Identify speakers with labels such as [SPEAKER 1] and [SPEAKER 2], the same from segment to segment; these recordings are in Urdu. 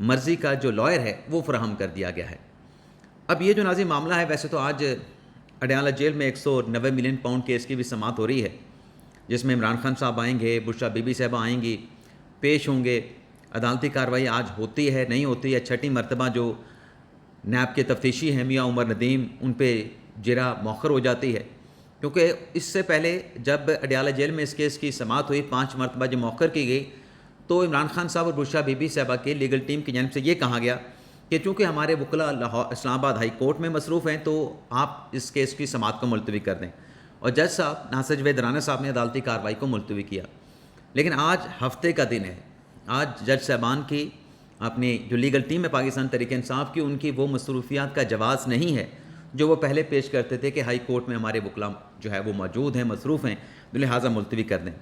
[SPEAKER 1] مرضی کا جو لائر ہے وہ فراہم کر دیا گیا ہے۔ اب یہ جو ناظرین معاملہ ہے، ویسے تو آج اڈیالہ جیل میں 190 ملین پاؤنڈ کیس کی بھی سماعت ہو رہی ہے، جس میں عمران خان صاحب آئیں گے، بشریٰ بی بی صاحبہ آئیں گی، پیش ہوں گے۔ عدالتی کارروائی آج ہوتی ہے نہیں ہوتی ہے، چھٹی مرتبہ جو نیب کے تفتیشی ہیں میاں عمر ندیم، ان پہ جرح مؤخر ہو جاتی ہے، کیونکہ اس سے پہلے جب اڈیالہ جیل میں اس کیس کی سماعت ہوئی 5 مرتبہ جب مؤخر کی گئی، تو عمران خان صاحب اور بشریٰ بی بی صاحبہ کے لیگل ٹیم کی جانب سے یہ کہا گیا کہ چونکہ ہمارے وکلاء اسلام آباد ہائی کورٹ میں مصروف ہیں تو آپ اس کیس کی سماعت کو ملتوی کر دیں، اور جج صاحب ناصر جاوید رانا صاحب نے عدالتی کارروائی کو ملتوی کیا۔ لیکن آج ہفتے کا دن ہے، آج جج صاحبان کی اپنی جو لیگل ٹیم ہے پاکستان تحریک انصاف کی، ان کی وہ مصروفیات کا جواز نہیں ہے جو وہ پہلے پیش کرتے تھے کہ ہائی کورٹ میں ہمارے وکلاء جو ہے وہ موجود ہیں، مصروف ہیں، لہٰذا ملتوی کر دیں۔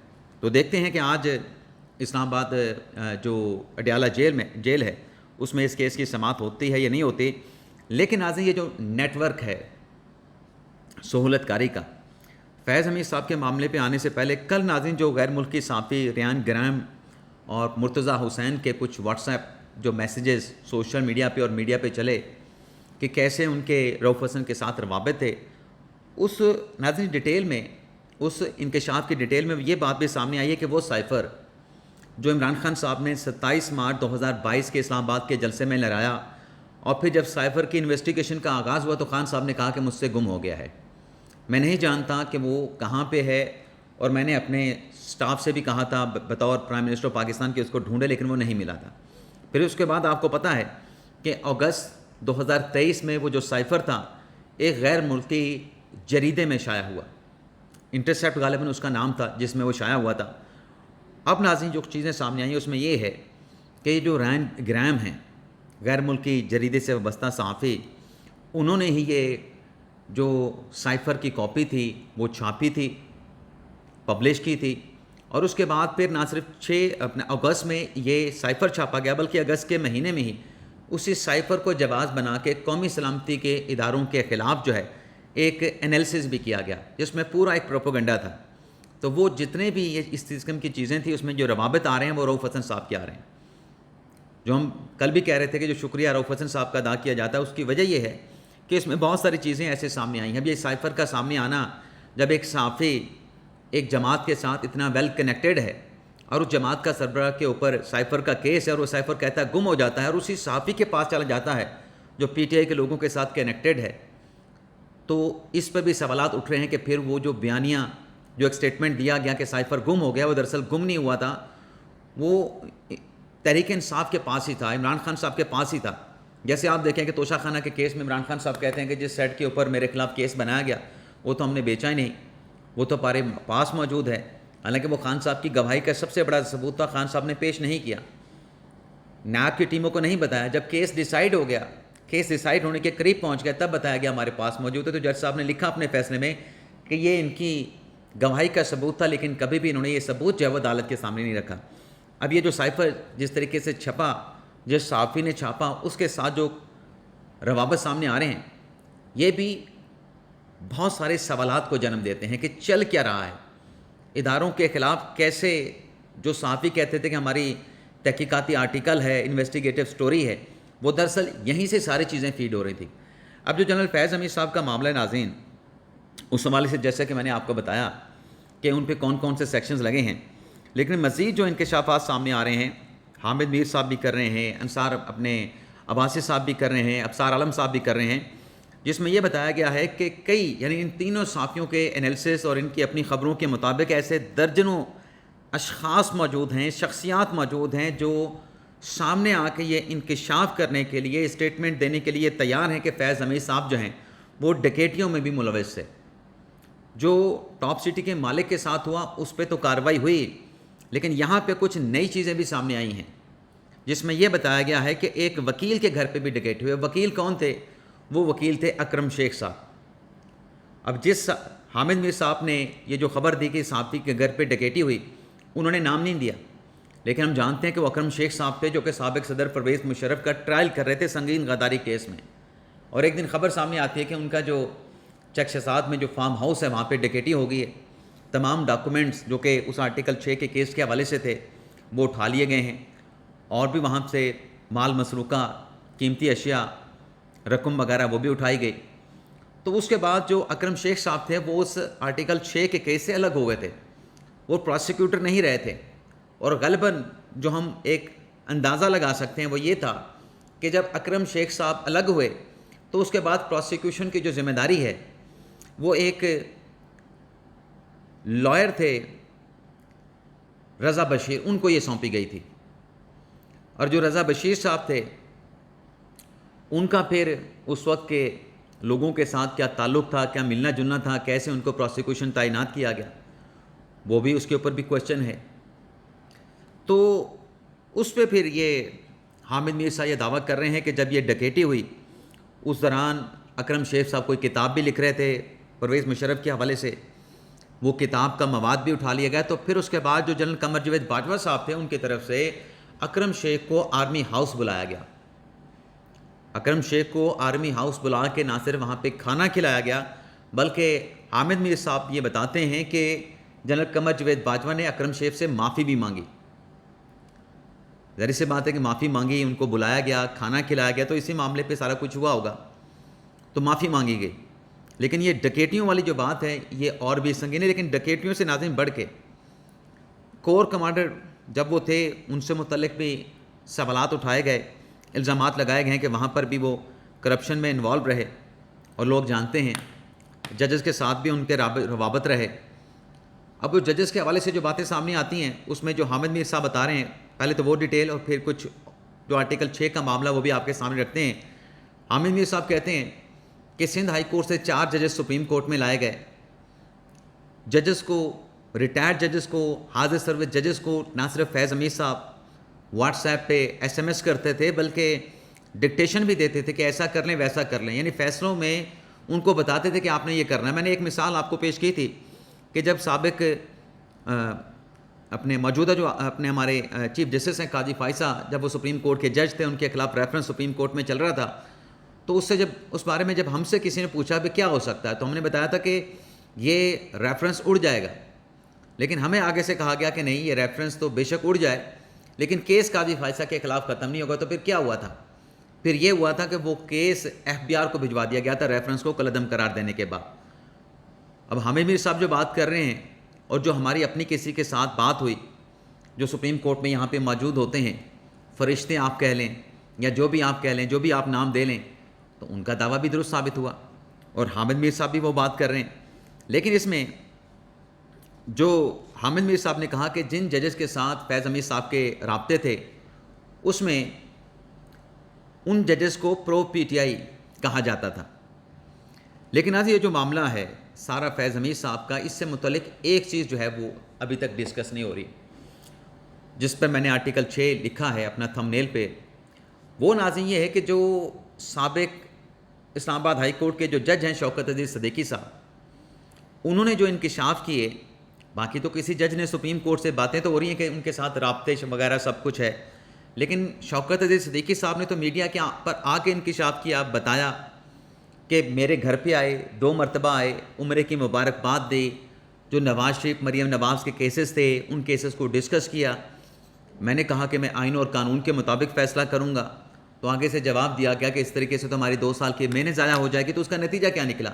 [SPEAKER 1] تو دیکھتے ہیں کہ آج اسلام آباد جو اڈیالہ جیل ہے اس میں اس کیس کی سماعت ہوتی ہے یا نہیں ہوتی۔ لیکن ناظرین، یہ جو نیٹ ورک ہے سہولت کاری کا، فیض حمید صاحب کے معاملے پہ آنے سے پہلے کل ناظرین جو غیر ملکی صحافی ریان گرام اور مرتضیٰ حسین کے کچھ واٹس ایپ جو میسیجز سوشل میڈیا پہ اور میڈیا پہ چلے کہ کیسے ان کے رؤف حسن کے ساتھ روابط تھے، اس ناظرین ڈیٹیل میں، اس انکشاف کی ڈیٹیل میں یہ بات بھی سامنے آئی ہے کہ وہ سائفر جو عمران خان صاحب نے 27 مارچ 2022 کے اسلام آباد کے جلسے میں لہرایا، اور پھر جب سائفر کی انویسٹیگیشن کا آغاز ہوا تو خان صاحب نے کہا کہ مجھ سے گم ہو گیا ہے، میں نہیں جانتا کہ وہ کہاں پہ ہے، اور میں نے اپنے سٹاف سے بھی کہا تھا بطور پرائم منسٹر پاکستان کہ اس کو ڈھونڈے، لیکن وہ نہیں ملا تھا۔ پھر اس کے بعد آپ کو پتہ ہے کہ اگست 2023 میں وہ جو سائفر تھا ایک غیر ملکی جریدے میں شائع ہوا، انٹرسیپٹ غالباً اس کا نام تھا جس میں وہ شائع ہوا تھا۔ اب ناظرین جو چیزیں سامنے آئی ہیں اس میں یہ ہے کہ یہ جو رائن گرام ہیں غیر ملکی جریدے سے وابستہ صحافی، انہوں نے ہی یہ جو سائفر کی کاپی تھی وہ چھاپی تھی، پبلش کی تھی، اور اس کے بعد پھر نہ صرف 6 اگست میں یہ سائفر چھاپا گیا بلکہ اگست کے مہینے میں ہی اسی سائفر کو جواز بنا کے قومی سلامتی کے اداروں کے خلاف جو ہے ایک انالیسس بھی کیا گیا، جس میں پورا ایک پروپیگنڈا تھا۔ تو وہ جتنے بھی یہ اس قسم کی چیزیں تھیں اس میں جو روابط آ رہے ہیں وہ رؤف حسن صاحب کے آ رہے ہیں، جو ہم کل بھی کہہ رہے تھے کہ جو شکریہ رؤف حسن صاحب کا ادا کیا جاتا ہے، اس کی وجہ یہ ہے کہ اس میں بہت ساری چیزیں ایسے سامنے آئی ہیں۔ اب یہ سائفر کا سامنے آنا، جب ایک صحافی ایک جماعت کے ساتھ اتنا ویل کنیکٹڈ ہے اور اس جماعت کا سربراہ کے اوپر سائفر کا کیس ہے اور وہ سائفر کہتا ہے گم ہو جاتا ہے اور اسی صحافی کے پاس چلا جاتا ہے جو پی ٹی آئی کے لوگوں کے ساتھ کنیکٹڈ ہے، تو اس پہ بھی سوالات اٹھ رہے ہیں کہ پھر وہ جو بیانیہ جو ایک سٹیٹمنٹ دیا گیا کہ سائفر گم ہو گیا، وہ دراصل گم نہیں ہوا تھا، وہ تحریک انصاف کے پاس ہی تھا، عمران خان صاحب کے پاس ہی تھا۔ جیسے آپ دیکھیں کہ توشہ خانہ کے کیس میں عمران خان صاحب کہتے ہیں کہ جس سیٹ کے اوپر میرے خلاف کیس بنایا گیا وہ تو ہم نے بیچا ہی نہیں، وہ تو ہمارے پاس موجود ہے، حالانکہ وہ خان صاحب کی گواہی کا سب سے بڑا ثبوت تھا، خان صاحب نے پیش نہیں کیا، نیب کی ٹیموں کو نہیں بتایا۔ جب کیس ڈیسائیڈ ہو گیا، کیس ڈیسائیڈ ہونے کے قریب پہنچ گیا، تب بتایا گیا ہمارے پاس موجود ہے۔ تو جج صاحب نے لکھا اپنے فیصلے میں کہ یہ ان کی گواہی کا ثبوت تھا، لیکن کبھی بھی انہوں نے یہ ثبوت جو ہے وہ عدالت کے سامنے نہیں رکھا۔ اب یہ جو سائفر جس طریقے سے چھپا، جس صحافی نے چھاپا، اس کے ساتھ جو روابط سامنے آ رہے ہیں، یہ بھی بہت سارے سوالات کو جنم دیتے ہیں کہ چل کیا رہا ہے اداروں کے خلاف، کیسے جو صحافی کہتے تھے کہ ہماری تحقیقاتی آرٹیکل ہے، انویسٹیگیٹو سٹوری ہے، وہ دراصل یہیں سے ساری چیزیں فیڈ ہو رہی تھی۔ اب جو جنرل فیض حمید صاحب کا معاملہ ہے ناظرین، اس حوالے سے جیسا کہ میں نے آپ کو بتایا کہ ان پہ کون کون سے سیکشنز لگے ہیں، لیکن مزید جو انکشافات سامنے آ رہے ہیں، حامد میر صاحب بھی کر رہے ہیں، انصار اپنے عباسی صاحب بھی کر رہے ہیں، ابصار عالم صاحب بھی کر رہے ہیں، جس میں یہ بتایا گیا ہے کہ کئی یعنی ان تینوں صحافیوں کے انالیسس اور ان کی اپنی خبروں کے مطابق ایسے درجنوں اشخاص موجود ہیں، شخصیات موجود ہیں جو سامنے آ کے یہ انکشاف کرنے کے لیے، اسٹیٹمنٹ دینے کے لیے تیار ہیں کہ فیض حمید صاحب جو ہیں وہ ڈکیٹیوں میں بھی ملوث ہے۔ جو ٹاپ سٹی کے مالک کے ساتھ ہوا اس پہ تو کارروائی ہوئی، لیکن یہاں پہ کچھ نئی چیزیں بھی سامنے آئی ہیں، جس میں یہ بتایا گیا ہے کہ ایک وکیل کے گھر پہ بھی ڈکیٹی ہوئے۔ وکیل کون تھے؟ وہ وکیل تھے اکرم شیخ صاحب۔ اب جس حامد میر صاحب نے یہ جو خبر دی کہ صحافی کے گھر پہ ڈکیٹی ہوئی، انہوں نے نام نہیں دیا، لیکن ہم جانتے ہیں کہ وہ اکرم شیخ صاحب تھے جو کہ سابق صدر پرویز مشرف کا ٹرائل کر رہے تھے سنگین غداری کیس میں، اور ایک دن خبر سامنے آتی ہے کہ ان کا جو چک شہزاد میں جو فارم ہاؤس ہے وہاں پہ ڈکیٹی ہو گئی ہے، تمام ڈاکومنٹس جو کہ اس آرٹیکل 6 کے کیس کے حوالے سے تھے وہ اٹھا لیے گئے ہیں، اور بھی وہاں سے مال مسروقہ، قیمتی اشیاء، رقم وغیرہ وہ بھی اٹھائی گئی. تو اس کے بعد جو اکرم شیخ صاحب تھے وہ اس آرٹیکل 6 کے کیس سے الگ ہو گئے تھے، وہ پراسیکیوٹر نہیں رہے تھے. اور غالباً جو ہم ایک اندازہ لگا سکتے ہیں وہ یہ تھا کہ جب اکرم شیخ صاحب الگ ہوئے تو اس کے بعد پراسیکیوشن کی جو ذمہ داری ہے وہ ایک لائر تھے رضا بشیر، ان کو یہ سونپی گئی تھی. اور جو رضا بشیر صاحب تھے ان کا پھر اس وقت کے لوگوں کے ساتھ کیا تعلق تھا، کیا ملنا جلنا تھا، کیسے ان کو پراسیکیوشن تعینات کیا گیا، وہ بھی اس کے اوپر بھی کوشچن ہے. تو اس پہ پھر یہ حامد میر صاحب یہ دعویٰ کر رہے ہیں کہ جب یہ ڈکیٹی ہوئی اس دوران اکرم شیخ صاحب کوئی کتاب بھی لکھ رہے تھے پرویز مشرف کے حوالے سے، وہ کتاب کا مواد بھی اٹھا لیا گیا. تو پھر اس کے بعد جو جنرل قمر جاوید باجوہ صاحب تھے ان کی طرف سے اکرم شیخ کو آرمی ہاؤس بلایا گیا. اکرم شیخ کو آرمی ہاؤس بلا کے نہ صرف وہاں پہ کھانا کھلایا گیا بلکہ حامد میر صاحب یہ بتاتے ہیں کہ جنرل قمر جاوید باجوہ نے اکرم شیخ سے معافی بھی مانگی. ظاہر سی بات ہے کہ معافی مانگی، ان کو بلایا گیا، کھانا کھلایا گیا، تو اسی معاملے پہ سارا کچھ ہوا ہوگا تو معافی مانگی گئی. لیکن یہ ڈکیٹیوں والی جو بات ہے یہ اور بھی سنگین ہے. لیکن ڈکیٹیوں سے ناظرین بڑھ کے کور کمانڈر جب وہ تھے ان سے متعلق بھی سوالات اٹھائے گئے، الزامات لگائے گئے ہیں کہ وہاں پر بھی وہ کرپشن میں انوالو رہے. اور لوگ جانتے ہیں ججز کے ساتھ بھی ان کے روابط رہے. اب وہ ججز کے حوالے سے جو باتیں سامنے آتی ہیں اس میں جو حامد میر صاحب بتا رہے ہیں، پہلے تو وہ ڈیٹیل اور پھر کچھ جو آرٹیکل 6 کا معاملہ وہ بھی آپ کے سامنے رکھتے ہیں. حامد میر صاحب کہتے ہیں کہ سندھ ہائی کورٹ سے 4 ججز سپریم کورٹ میں لائے گئے. ججز کو، ریٹائرڈ ججز کو، حاضر سروس ججز کو نہ صرف فیض حمید صاحب واٹس ایپ پہ SMS کرتے تھے بلکہ ڈکٹیشن بھی دیتے تھے کہ ایسا کر لیں ویسا کر لیں، یعنی فیصلوں میں ان کو بتاتے تھے کہ آپ نے یہ کرنا ہے. میں نے ایک مثال آپ کو پیش کی تھی کہ جب سابق اپنے موجودہ جو اپنے ہمارے چیف جسٹس ہیں قاضی فائزہ، جب وہ سپریم کورٹ کے جج تھے، ان کے خلاف ریفرنس سپریم کورٹ میں چل رہا تھا، تو اس سے جب اس بارے میں جب ہم سے کسی نے پوچھا کہ کیا ہو سکتا ہے تو ہم نے بتایا تھا کہ یہ ریفرنس اڑ جائے گا. لیکن ہمیں آگے سے کہا گیا کہ نہیں، یہ ریفرنس تو بے شک اڑ جائے لیکن کیس قاضی فائزہ کے خلاف ختم نہیں ہوگا. تو پھر کیا ہوا تھا؟ پھر یہ ہوا تھا کہ وہ کیس FBI کو بھجوا دیا گیا تھا ریفرنس کو کالعدم قرار دینے کے بعد. اب حامد میر صاحب جو بات کر رہے ہیں اور جو ہماری اپنی کسی کے ساتھ بات ہوئی جو سپریم کورٹ میں یہاں پہ موجود ہوتے ہیں، فرشتے آپ کہہ لیں یا جو بھی آپ کہہ لیں، جو بھی آپ نام دے لیں، تو ان کا دعویٰ بھی درست ثابت ہوا اور حامد میر صاحب بھی وہ بات کر رہے ہیں. لیکن اس میں جو حامد میر صاحب نے کہا کہ جن ججز کے ساتھ فیض حمید صاحب کے رابطے تھے اس میں ان ججز کو پرو PTI کہا جاتا تھا. لیکن آج یہ جو معاملہ ہے سارا فیض حمید صاحب کا، اس سے متعلق ایک چیز جو ہے وہ ابھی تک ڈسکس نہیں ہو رہی، جس پر میں نے آرٹیکل 6 لکھا ہے اپنا تھم نیل پہ. وہ ناظرین یہ ہے کہ جو سابق اسلام آباد ہائی کورٹ کے جو جج ہیں شوکت عزیز صدیقی صاحب، انہوں نے جو انکشاف کیے، باقی تو کسی جج نے سپریم کورٹ سے باتیں تو ہو رہی ہیں کہ ان کے ساتھ رابطے وغیرہ سب کچھ ہے، لیکن شوکت عزیز صدیقی صاحب نے تو میڈیا کے پر آ کے انکشاف کیا، بتایا کہ میرے گھر پہ آئے، 2 مرتبہ آئے، عمرے کی مبارکباد دی، جو نواز شریف مریم نواز کے کیسز تھے ان کیسز کو ڈسکس کیا. میں نے کہا کہ میں آئین اور قانون کے مطابق فیصلہ کروں گا، تو آگے سے جواب دیا گیا کہ اس طریقے سے تو ہماری 2 سال کی محنت ضائع ہو جائے گی. تو اس کا نتیجہ کیا نکلا؟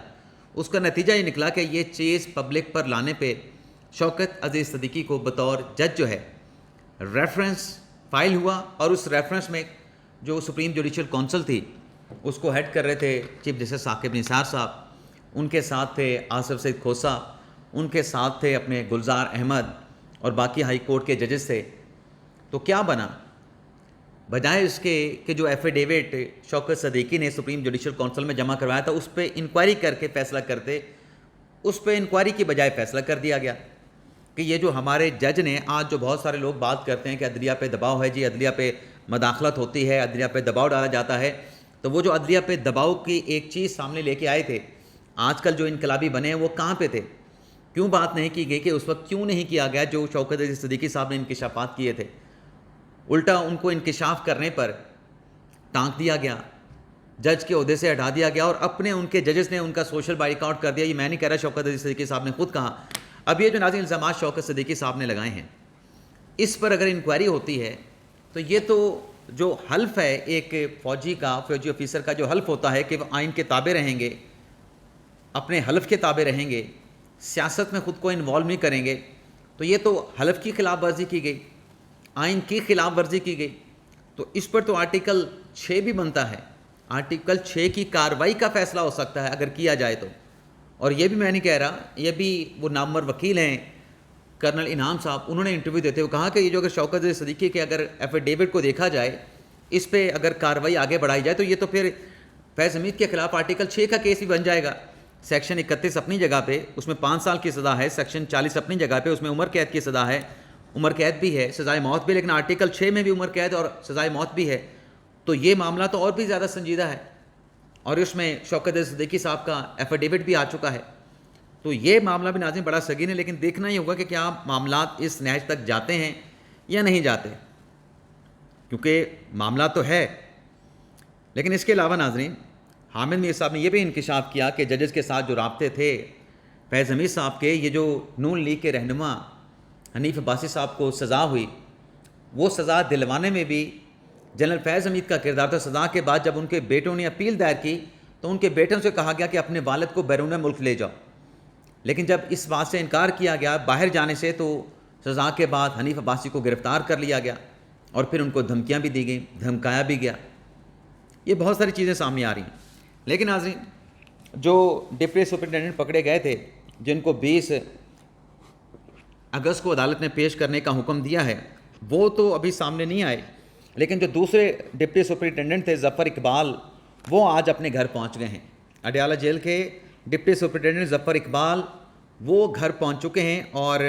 [SPEAKER 1] اس کا نتیجہ یہ نکلا کہ یہ چیز پبلک پر لانے پہ شوکت عزیز صدیقی کو بطور جج جو ہے ریفرنس فائل ہوا، اور اس ریفرنس میں جو سپریم جوڈیشل کونسل تھی اس کو ہیڈ کر رہے تھے چیف جسٹس ثاقب نثار صاحب، ان کے ساتھ تھے آصف سعید کھوسہ، ان کے ساتھ تھے اپنے گلزار احمد اور باقی ہائی کورٹ کے ججز تھے. تو کیا بنا؟ بجائے اس کے کہ جو ایفیڈیوٹ شوکت صدیقی نے سپریم جوڈیشل کونسل میں جمع کروایا تھا اس پہ انکوائری کر کے فیصلہ کرتے، اس پہ انکوائری کی بجائے فیصلہ کر دیا گیا کہ یہ جو ہمارے جج نے، آج جو بہت سارے لوگ بات کرتے ہیں کہ عدلیہ پہ دباؤ ہے، جی عدلیہ پہ مداخلت ہوتی ہے، عدلیہ پہ دباؤ ڈالا جاتا ہے، تو وہ جو عدلیہ پہ دباؤ کی ایک چیز سامنے لے کے آئے تھے، آج کل جو انقلابی بنے ہیں وہ کہاں پہ تھے؟ کیوں بات نہیں کی گئی کہ اس وقت کیوں نہیں کیا گیا جو شوکت عزیز صدیقی صاحب نے انکشافات کیے تھے؟ الٹا ان کو انکشاف کرنے پر ٹانک دیا گیا، جج کے عہدے سے ہٹا دیا گیا، اور اپنے ان کے ججز نے ان کا سوشل بائیک آؤٹ کر دیا. یہ میں نہیں کہہ رہا، شوکت عزیز صدیقی صاحب نے خود کہا. اب یہ جو ناظرین الزامات شوکت صدیقی صاحب نے لگائے ہیں، اس پر اگر انکوائری ہوتی ہے تو یہ تو جو حلف ہے ایک فوجی آفیسر کا جو حلف ہوتا ہے کہ وہ آئین کے تابع رہیں گے، اپنے حلف کے تابع رہیں گے، سیاست میں خود کو انوالو نہیں کریں گے، تو یہ تو حلف کی خلاف ورزی کی گئی، آئین کی خلاف ورزی کی گئی. تو اس پر تو آرٹیکل 6 بھی بنتا ہے. آرٹیکل 6 کی کارروائی کا فیصلہ ہو سکتا ہے اگر کیا جائے تو. اور یہ بھی میں نہیں کہہ رہا، یہ بھی وہ نامور وکیل ہیں کرنل انعام صاحب، انہوں نے انٹرویو دیتے ہوئے کہا کہ یہ جو اگر شوکت صدیقی کے اگر ایفیڈیوٹ کو دیکھا جائے، اس پہ اگر کارروائی آگے بڑھائی جائے تو یہ تو پھر فیض حمید کے خلاف آرٹیکل 6 کا کیس بھی بن جائے گا. سیکشن 31 اپنی جگہ پہ اس میں 5 سال کی سزا ہے، سیکشن 40 اپنی جگہ پہ اس میں عمر قید کی سزا ہے، عمر قید بھی ہے، سزائے موت بھی، لیکن آرٹیکل 6 میں بھی عمر قید اور سزائے موت بھی ہے. تو یہ معاملہ تو اور بھی زیادہ سنجیدہ ہے، اور اس میں شوکت صدیقی صاحب کا ایفیڈیوٹ بھی آ چکا ہے. تو یہ معاملہ بھی ناظرین بڑا سنگین ہے، لیکن دیکھنا یہ ہوگا کہ کیا معاملات اس نہج تک جاتے ہیں یا نہیں جاتے، کیونکہ معاملہ تو ہے. لیکن اس کے علاوہ ناظرین حامد میر صاحب نے یہ بھی انکشاف کیا کہ ججز کے ساتھ جو رابطے تھے فیض حمید صاحب کے، یہ جو نون لیگ کے رہنما حنیف عباسی صاحب کو سزا ہوئی، وہ سزا دلوانے میں بھی جنرل فیض حمید کا کردار تھا. سزا کے بعد جب ان کے بیٹوں نے اپیل دائر کی تو ان کے بیٹوں سے کہا گیا کہ اپنے والد کو بیرون ملک لے جاؤ، لیکن جب اس بات سے انکار کیا گیا باہر جانے سے، تو سزا کے بعد حنیف عباسی کو گرفتار کر لیا گیا اور پھر ان کو دھمکیاں بھی دی گئیں، دھمکایا بھی گیا. یہ بہت ساری چیزیں سامنے آ رہی ہیں. لیکن ناظرین جو ڈپٹی سپرنٹینڈنٹ پکڑے گئے تھے، جن کو 20 اگست کو عدالت نے پیش کرنے کا حکم دیا ہے، وہ تو ابھی سامنے نہیں آئے. لیکن جو دوسرے ڈپٹی سپرنٹینڈنٹ تھے ظفر اقبال، وہ آج اپنے گھر پہنچ گئے ہیں. اڈیالہ جیل کے ڈپٹی سپرنٹینڈنٹ ظفر اقبال وہ گھر پہنچ چکے ہیں، اور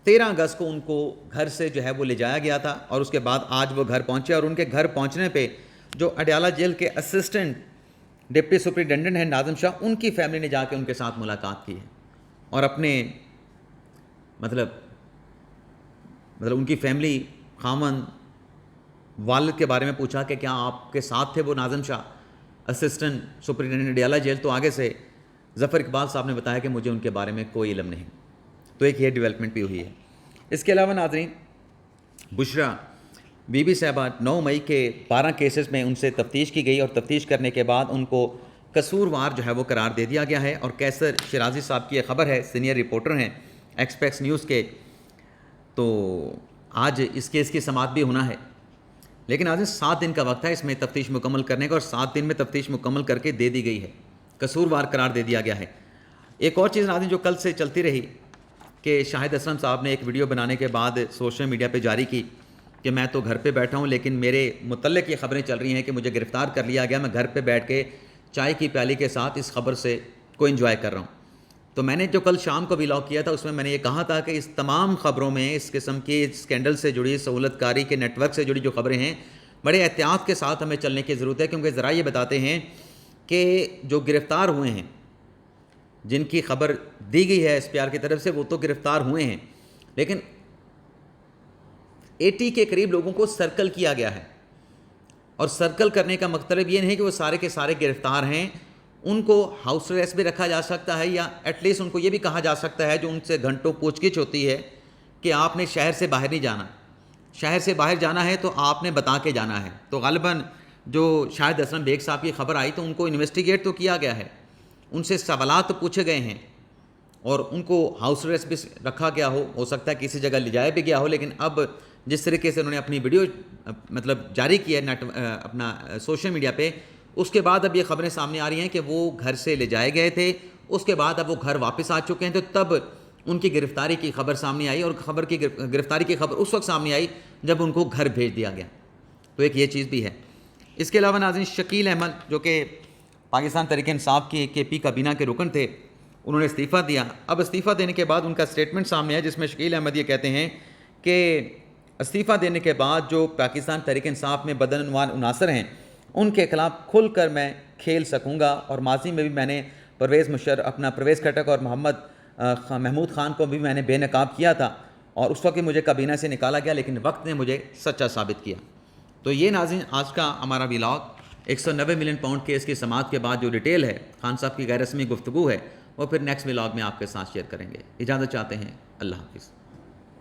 [SPEAKER 1] 13 اگست کو ان کو گھر سے جو ہے وہ لے جایا گیا تھا، اور اس کے بعد آج وہ گھر پہنچے. اور ان کے گھر پہنچنے پہ جو اڈیالہ جیل کے اسسٹنٹ ڈپٹی سپرنٹینڈنٹ ہیں ناظم شاہ، ان کی فیملی نے جا کے ان کے ساتھ ملاقات کی ہے، اور اپنے مطلب ان کی فیملی، خاوند، والد کے بارے میں پوچھا کہ کیا آپ کے ساتھ تھے وہ ناظم شاہ اسسٹنٹ سپرنٹینڈنٹ اڈیالہ جیل. تو آگے سے ظفر اقبال صاحب نے بتایا کہ مجھے ان کے بارے میں کوئی علم نہیں. تو ایک یہ ڈیولپمنٹ بھی ہوئی ہے. اس کے علاوہ ناظرین بشرا بی بی صاحبہ 9 مئی کے 12 کیسز میں ان سے تفتیش کی گئی، اور تفتیش کرنے کے بعد ان کو قصوروار جو ہے وہ قرار دے دیا گیا ہے. اور کیسر شرازی صاحب کی یہ خبر ہے، سینئر رپورٹر ہیں ایکسپریس نیوز کے. تو آج اس کیس کی سماعت بھی ہونا ہے، لیکن آج 7 دن کا وقت ہے اس میں تفتیش مکمل کرنے کا، اور 7 دن میں تفتیش مکمل کر کے دے دی گئی ہے، قصوروار قرار دے دیا گیا ہے. ایک اور چیز ناظرین جو کل سے چلتی رہی کہ شاہد اسلم صاحب نے ایک ویڈیو بنانے کے بعد سوشل میڈیا پہ جاری کی کہ میں تو گھر پہ بیٹھا ہوں، لیکن میرے متعلق یہ خبریں چل رہی ہیں کہ مجھے گرفتار کر لیا گیا، میں گھر پہ بیٹھ کے چائے کی پیالی کے ساتھ اس خبر سے کو انجوائے کر رہا ہوں. تو میں نے جو کل شام کو ویلاگ کیا تھا اس میں نے یہ کہا تھا کہ اس تمام خبروں میں اس قسم کی اسکینڈل سے جڑی، سہولت کاری کے نیٹ ورک سے جڑی جو خبریں ہیں، بڑے احتیاط کے ساتھ ہمیں چلنے کی ضرورت ہے، کیونکہ ذرائع یہ بتاتے ہیں کہ جو گرفتار ہوئے ہیں، جن کی خبر دی گئی ہے ایس پی آر کی طرف سے، وہ تو گرفتار ہوئے ہیں، لیکن 80 کے قریب لوگوں کو سرکل کیا گیا ہے. اور سرکل کرنے کا مطلب یہ نہیں کہ وہ سارے کے سارے گرفتار ہیں، ان کو ہاؤس اریسٹ بھی رکھا جا سکتا ہے، یا ایٹ لیسٹ ان کو یہ بھی کہا جا سکتا ہے جو ان سے گھنٹوں پوچھ گچھ ہوتی ہے کہ آپ نے شہر سے باہر نہیں جانا، شہر سے باہر جانا ہے تو آپ نے بتا کے جانا ہے. تو غالباً جو شاہد اسلم بیگ صاحب کی خبر آئی تو ان کو انویسٹیگیٹ تو کیا گیا ہے، ان سے سوالات تو پوچھے گئے ہیں، اور ان کو ہاؤس اریسٹ بھی رکھا گیا ہو سکتا ہے کسی جگہ لے جایا بھی گیا ہو. لیکن اب جس طریقے سے انہوں نے اپنی ویڈیو جاری کی ہے اپنا سوشل میڈیا پہ، اس کے بعد اب یہ خبریں سامنے آ رہی ہیں کہ وہ گھر سے لے جائے گئے تھے، اس کے بعد اب وہ گھر واپس آ چکے ہیں. تو تب ان کی گرفتاری کی خبر سامنے آئی، اور گرفتاری کی خبر اس وقت سامنے آئی جب ان کو گھر بھیج دیا گیا. تو ایک یہ چیز بھی ہے. اس کے علاوہ ناظرین شکیل احمد جو کہ پاکستان تحریک انصاف کی کے پی کابینہ کے رکن تھے، انہوں نے استعفیٰ دیا. اب استعفیٰ دینے کے بعد ان کا اسٹیٹمنٹ سامنے ہے جس میں شکیل احمد یہ کہتے ہیں کہ استعفیٰ دینے کے بعد جو پاکستان تحریک انصاف میں بدعنوان عناصر ہیں ان کے خلاف کھل کر میں کھیل سکوں گا. اور ماضی میں بھی میں نے پرویز کھٹک اور محمود خان کو بھی میں نے بے نقاب کیا تھا، اور اس وقت مجھے کابینہ سے نکالا گیا، لیکن وقت نے مجھے سچا ثابت کیا. تو یہ ناظرین آج کا ہمارا ولاگ 190 ملین پاؤنڈ کیس کی سماعت کے بعد جو ڈیٹیل ہے، خان صاحب کی غیر رسمی گفتگو ہے، وہ پھر نیکسٹ ولاگ میں آپ کے ساتھ شیئر کریں گے. اجازت چاہتے ہیں. اللہ حافظ.